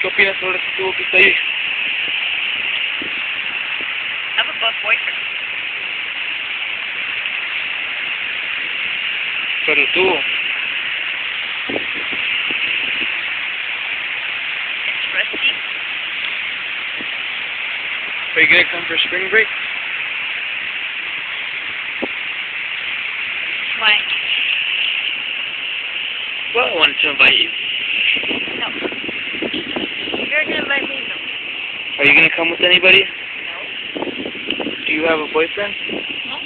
¿Qué opinas sobre este tubo que está ahí? I have a buff boyfriend. Sobre el tubo. It's rusty. Are you gonna come for spring break? Why? Well, I wanted to invite you. No. You're gonna invite me? No. Are you gonna come with anybody? No. Do you have a boyfriend? No.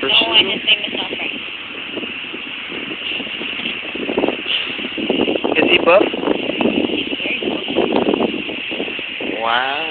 Or No, I single? just think it's not right. Is he buff? He's very cool. Wow.